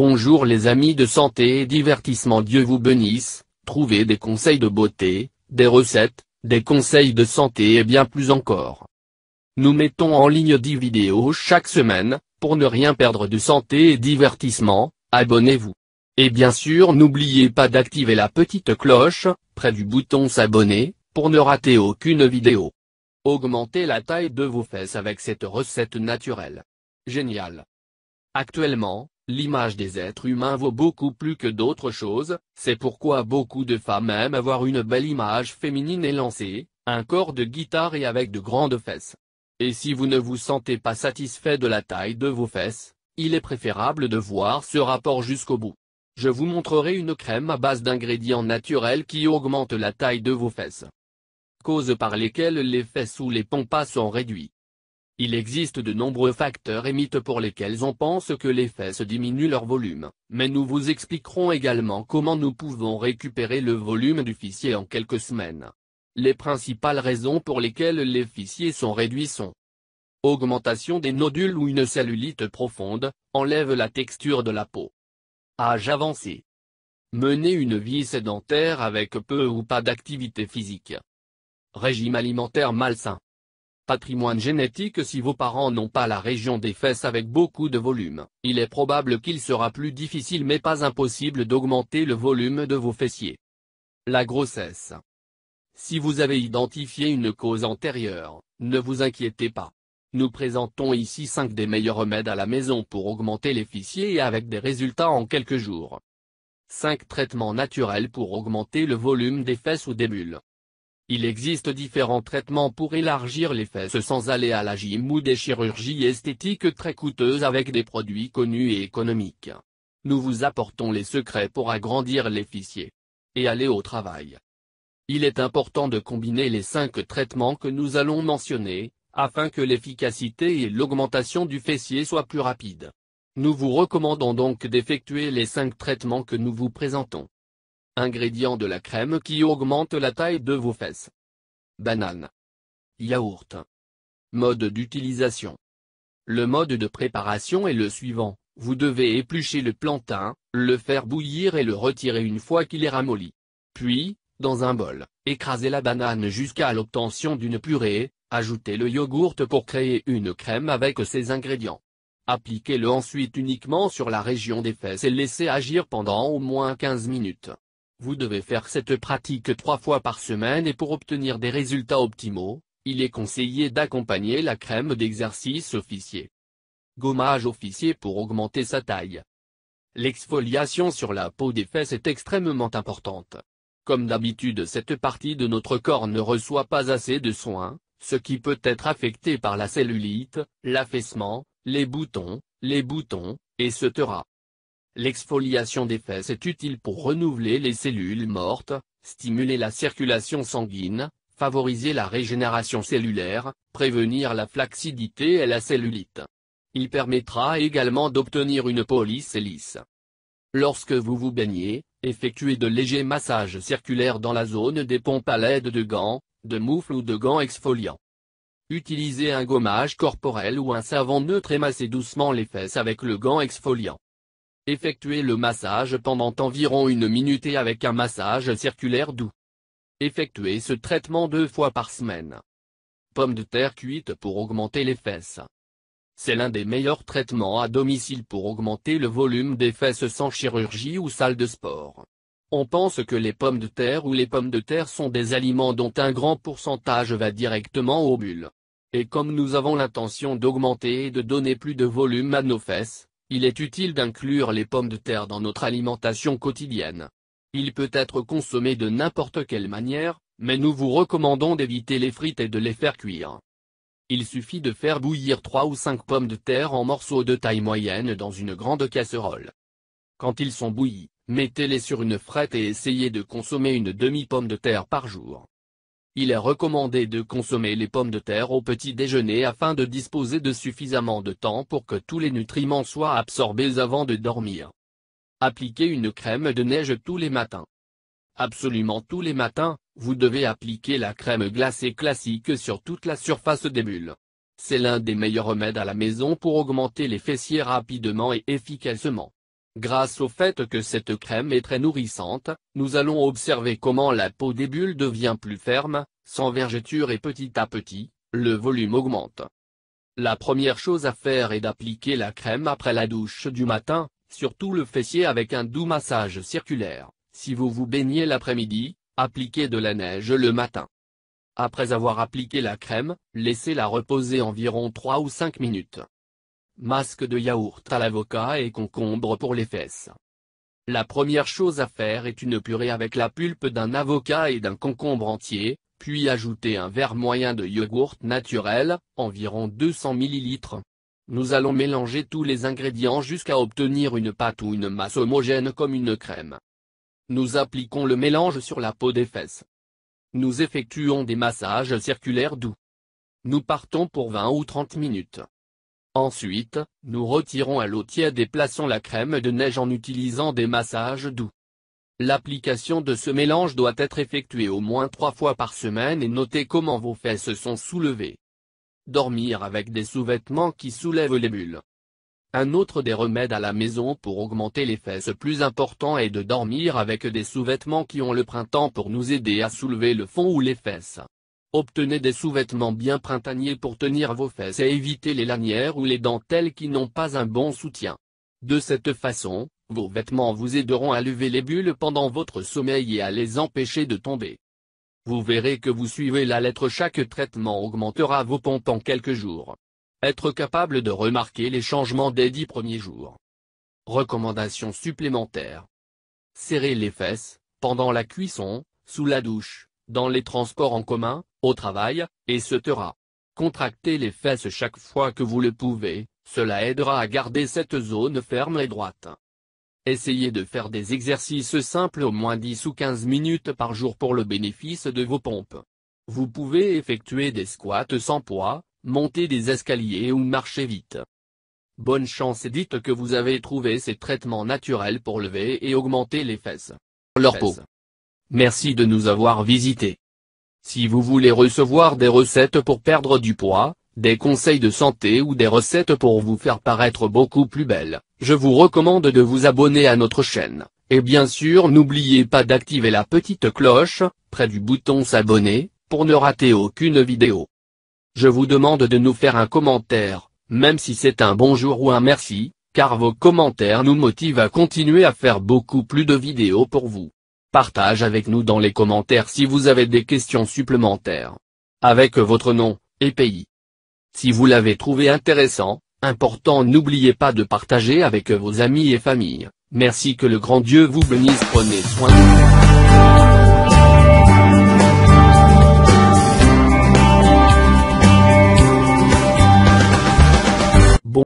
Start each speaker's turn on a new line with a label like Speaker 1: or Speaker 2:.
Speaker 1: Bonjour les amis de santé et divertissement, Dieu vous bénisse. Trouvez des conseils de beauté, des recettes, des conseils de santé et bien plus encore. Nous mettons en ligne 10 vidéos chaque semaine. Pour ne rien perdre de santé et divertissement, abonnez-vous. Et bien sûr n'oubliez pas d'activer la petite cloche, près du bouton s'abonner, pour ne rater aucune vidéo. Augmentez la taille de vos fesses avec cette recette naturelle. Génial. Actuellement, l'image des êtres humains vaut beaucoup plus que d'autres choses, c'est pourquoi beaucoup de femmes aiment avoir une belle image féminine élancée, un corps de guitare et avec de grandes fesses. Et si vous ne vous sentez pas satisfait de la taille de vos fesses, il est préférable de voir ce rapport jusqu'au bout. Je vous montrerai une crème à base d'ingrédients naturels qui augmente la taille de vos fesses. Causes par lesquelles les fesses ou les pompas sont réduits. Il existe de nombreux facteurs et mythes pour lesquels on pense que les fesses diminuent leur volume, mais nous vous expliquerons également comment nous pouvons récupérer le volume du fessier en quelques semaines. Les principales raisons pour lesquelles les fessiers sont réduits sont: augmentation des nodules ou une cellulite profonde, enlève la texture de la peau. Âge avancé. Mener une vie sédentaire avec peu ou pas d'activité physique. Régime alimentaire malsain. Patrimoine génétique. Si vos parents n'ont pas la région des fesses avec beaucoup de volume, il est probable qu'il sera plus difficile mais pas impossible d'augmenter le volume de vos fessiers. La grossesse. Si vous avez identifié une cause antérieure, ne vous inquiétez pas. Nous présentons ici 5 des meilleurs remèdes à la maison pour augmenter les fessiers et avec des résultats en quelques jours. 5 traitements naturels pour augmenter le volume des fesses ou des bulles. Il existe différents traitements pour élargir les fesses sans aller à la gym ou des chirurgies esthétiques très coûteuses avec des produits connus et économiques. Nous vous apportons les secrets pour agrandir les fessiers. Et aller au travail. Il est important de combiner les 5 traitements que nous allons mentionner, afin que l'efficacité et l'augmentation du fessier soient plus rapides. Nous vous recommandons donc d'effectuer les 5 traitements que nous vous présentons. Ingrédients de la crème qui augmente la taille de vos fesses. Banane. Yaourt. Mode d'utilisation. Le mode de préparation est le suivant: vous devez éplucher le plantain, le faire bouillir et le retirer une fois qu'il est ramolli. Puis, dans un bol, écrasez la banane jusqu'à l'obtention d'une purée, ajoutez le yogourt pour créer une crème avec ces ingrédients. Appliquez-le ensuite uniquement sur la région des fesses et laissez agir pendant au moins 15 minutes. Vous devez faire cette pratique 3 fois par semaine et pour obtenir des résultats optimaux, il est conseillé d'accompagner la crème d'exercice au fessier. Gommage au fessier pour augmenter sa taille. L'exfoliation sur la peau des fesses est extrêmement importante. Comme d'habitude, cette partie de notre corps ne reçoit pas assez de soins, ce qui peut être affecté par la cellulite, l'affaissement, les boutons, etc. L'exfoliation des fesses est utile pour renouveler les cellules mortes, stimuler la circulation sanguine, favoriser la régénération cellulaire, prévenir la flaccidité et la cellulite. Il permettra également d'obtenir une peau lisse et lisse. Lorsque vous vous baignez, effectuez de légers massages circulaires dans la zone des pompes à l'aide de gants, de moufles ou de gants exfoliants. Utilisez un gommage corporel ou un savon neutre et massez doucement les fesses avec le gant exfoliant. Effectuez le massage pendant environ 1 minute et avec un massage circulaire doux. Effectuez ce traitement 2 fois par semaine. Pommes de terre cuites pour augmenter les fesses. C'est l'un des meilleurs traitements à domicile pour augmenter le volume des fesses sans chirurgie ou salle de sport. On pense que les pommes de terre ou les pommes de terre sont des aliments dont un grand pourcentage va directement aux bulles. Et comme nous avons l'intention d'augmenter et de donner plus de volume à nos fesses, il est utile d'inclure les pommes de terre dans notre alimentation quotidienne. Il peut être consommé de n'importe quelle manière, mais nous vous recommandons d'éviter les frites et de les faire cuire. Il suffit de faire bouillir 3 ou 5 pommes de terre en morceaux de taille moyenne dans une grande casserole. Quand ils sont bouillis, mettez-les sur une frette et essayez de consommer une demi-pomme de terre par jour. Il est recommandé de consommer les pommes de terre au petit déjeuner afin de disposer de suffisamment de temps pour que tous les nutriments soient absorbés avant de dormir. Appliquez une crème de neige tous les matins. Absolument tous les matins, vous devez appliquer la crème glacée classique sur toute la surface des bulles. C'est l'un des meilleurs remèdes à la maison pour augmenter les fessiers rapidement et efficacement. Grâce au fait que cette crème est très nourrissante, nous allons observer comment la peau des bulles devient plus ferme, sans vergeture et petit à petit, le volume augmente. La première chose à faire est d'appliquer la crème après la douche du matin, surtout le fessier avec un doux massage circulaire. Si vous vous baignez l'après-midi, appliquez de la neige le matin. Après avoir appliqué la crème, laissez-la reposer environ 3 ou 5 minutes. Masque de yaourt à l'avocat et concombre pour les fesses. La première chose à faire est une purée avec la pulpe d'un avocat et d'un concombre entier, puis ajoutez un verre moyen de yogourt naturel, environ 200 ml. Nous allons mélanger tous les ingrédients jusqu'à obtenir une pâte ou une masse homogène comme une crème. Nous appliquons le mélange sur la peau des fesses. Nous effectuons des massages circulaires doux. Nous partons pour 20 ou 30 minutes. Ensuite, nous retirons à l'eau tiède et plaçons la crème de neige en utilisant des massages doux. L'application de ce mélange doit être effectuée au moins 3 fois par semaine et notez comment vos fesses sont soulevées. Dormir avec des sous-vêtements qui soulèvent les bulles. Un autre des remèdes à la maison pour augmenter les fesses plus important est de dormir avec des sous-vêtements qui ont le printemps pour nous aider à soulever le fond ou les fesses. Obtenez des sous-vêtements bien printaniers pour tenir vos fesses et éviter les lanières ou les dentelles qui n'ont pas un bon soutien. De cette façon, vos vêtements vous aideront à lever les bulles pendant votre sommeil et à les empêcher de tomber. Vous verrez que vous suivez la lettre, chaque traitement augmentera vos pompes en quelques jours. Être capable de remarquer les changements dès 10 premiers jours. Recommandations supplémentaires. Serrez les fesses, pendant la cuisson, sous la douche, dans les transports en commun, au travail, etc. Contractez les fesses chaque fois que vous le pouvez, cela aidera à garder cette zone ferme et droite. Essayez de faire des exercices simples au moins 10 ou 15 minutes par jour pour le bénéfice de vos pompes. Vous pouvez effectuer des squats sans poids, monter des escaliers ou marcher vite. Bonne chance et dites que vous avez trouvé ces traitements naturels pour lever et augmenter les fesses. Leur peau. Merci de nous avoir visités. Si vous voulez recevoir des recettes pour perdre du poids, des conseils de santé ou des recettes pour vous faire paraître beaucoup plus belle, je vous recommande de vous abonner à notre chaîne, et bien sûr n'oubliez pas d'activer la petite cloche, près du bouton s'abonner, pour ne rater aucune vidéo. Je vous demande de nous faire un commentaire, même si c'est un bonjour ou un merci, car vos commentaires nous motivent à continuer à faire beaucoup plus de vidéos pour vous. Partage avec nous dans les commentaires si vous avez des questions supplémentaires. Avec votre nom et pays. Si vous l'avez trouvé intéressant, important, n'oubliez pas de partager avec vos amis et familles. Merci, que le grand Dieu vous bénisse, prenez soin de vous.